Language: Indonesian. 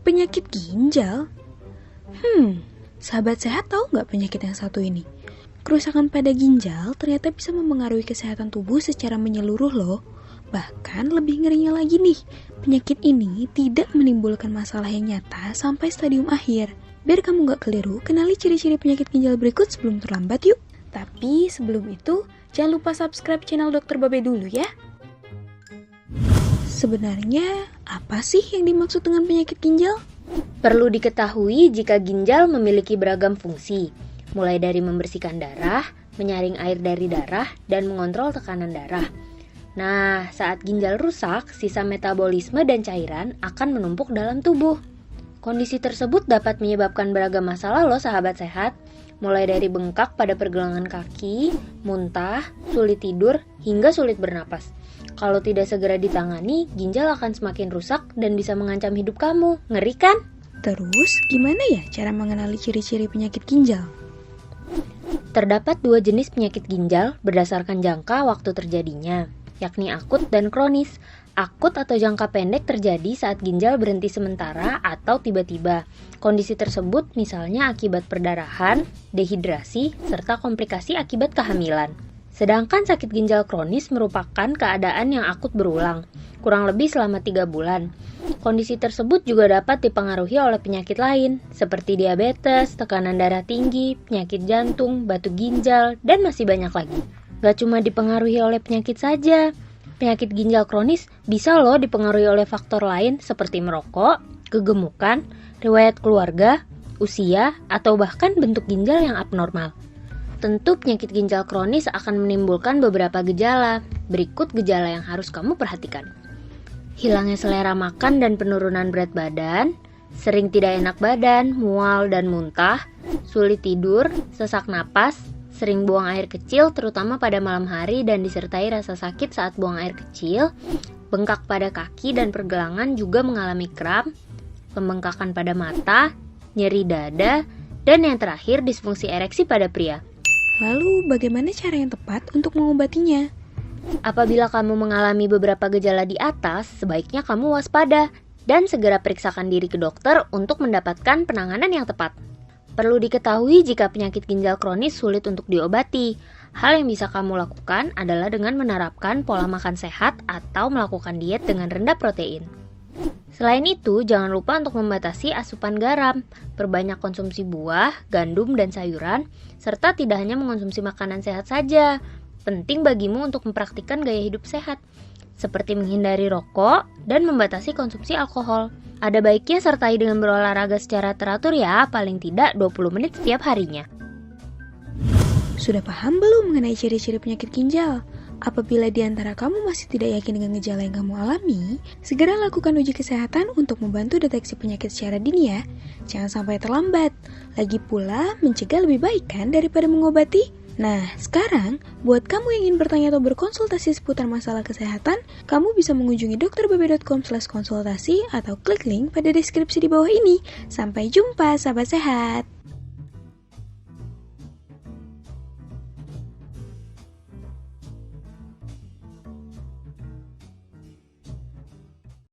Penyakit ginjal? Sahabat sehat tahu nggak penyakit yang satu ini? Kerusakan pada ginjal ternyata bisa memengaruhi kesehatan tubuh secara menyeluruh loh. Bahkan lebih ngerinya lagi nih, penyakit ini tidak menimbulkan masalah yang nyata sampai stadium akhir. Biar kamu nggak keliru, kenali ciri-ciri penyakit ginjal berikut sebelum terlambat yuk. Tapi sebelum itu, jangan lupa subscribe channel Dr. Babe dulu ya. Sebenarnya, apa sih yang dimaksud dengan penyakit ginjal? Perlu diketahui jika ginjal memiliki beragam fungsi, mulai dari membersihkan darah, menyaring air dari darah, dan mengontrol tekanan darah. Nah, saat ginjal rusak, sisa metabolisme dan cairan akan menumpuk dalam tubuh. Kondisi tersebut dapat menyebabkan beragam masalah loh sahabat sehat, mulai dari bengkak pada pergelangan kaki, muntah, sulit tidur, hingga sulit bernapas. Kalau tidak segera ditangani, ginjal akan semakin rusak dan bisa mengancam hidup kamu. Ngeri kan? Terus, gimana ya cara mengenali ciri-ciri penyakit ginjal? Terdapat 2 jenis penyakit ginjal berdasarkan jangka waktu terjadinya, yakni akut dan kronis. Akut atau jangka pendek terjadi saat ginjal berhenti sementara atau tiba-tiba. Kondisi tersebut misalnya akibat perdarahan, dehidrasi, serta komplikasi akibat kehamilan. Sedangkan sakit ginjal kronis merupakan keadaan yang akut berulang, kurang lebih selama 3 bulan. Kondisi tersebut juga dapat dipengaruhi oleh penyakit lain, seperti diabetes, tekanan darah tinggi, penyakit jantung, batu ginjal, dan masih banyak lagi. Gak cuma dipengaruhi oleh penyakit saja, penyakit ginjal kronis bisa loh dipengaruhi oleh faktor lain seperti merokok, kegemukan, riwayat keluarga, usia, atau bahkan bentuk ginjal yang abnormal. Tentu penyakit ginjal kronis akan menimbulkan beberapa gejala. Berikut gejala yang harus kamu perhatikan. Hilangnya selera makan dan penurunan berat badan, sering tidak enak badan, mual dan muntah, sulit tidur, sesak napas, sering buang air kecil terutama pada malam hari dan disertai rasa sakit saat buang air kecil, bengkak pada kaki dan pergelangan juga mengalami kram, pembengkakan pada mata, nyeri dada, dan yang terakhir disfungsi ereksi pada pria. Lalu, bagaimana cara yang tepat untuk mengobatinya? Apabila kamu mengalami beberapa gejala di atas, sebaiknya kamu waspada dan segera periksakan diri ke dokter untuk mendapatkan penanganan yang tepat. Perlu diketahui jika penyakit ginjal kronis sulit untuk diobati. Hal yang bisa kamu lakukan adalah dengan menerapkan pola makan sehat atau melakukan diet dengan rendah protein. Selain itu, jangan lupa untuk membatasi asupan garam, perbanyak konsumsi buah, gandum, dan sayuran, serta tidak hanya mengonsumsi makanan sehat saja. Penting bagimu untuk mempraktikkan gaya hidup sehat, seperti menghindari rokok dan membatasi konsumsi alkohol. Ada baiknya sertai dengan berolahraga secara teratur ya, paling tidak 20 menit setiap harinya. Sudah paham belum mengenai ciri-ciri penyakit ginjal? Apabila di antara kamu masih tidak yakin dengan gejala yang kamu alami, segera lakukan uji kesehatan untuk membantu deteksi penyakit secara dini ya. Jangan sampai terlambat. Lagi pula, mencegah lebih baik kan daripada mengobati? Nah, sekarang, buat kamu yang ingin bertanya atau berkonsultasi seputar masalah kesehatan, kamu bisa mengunjungi drbabe.com/konsultasi atau klik link pada deskripsi di bawah ini. Sampai jumpa, sahabat sehat!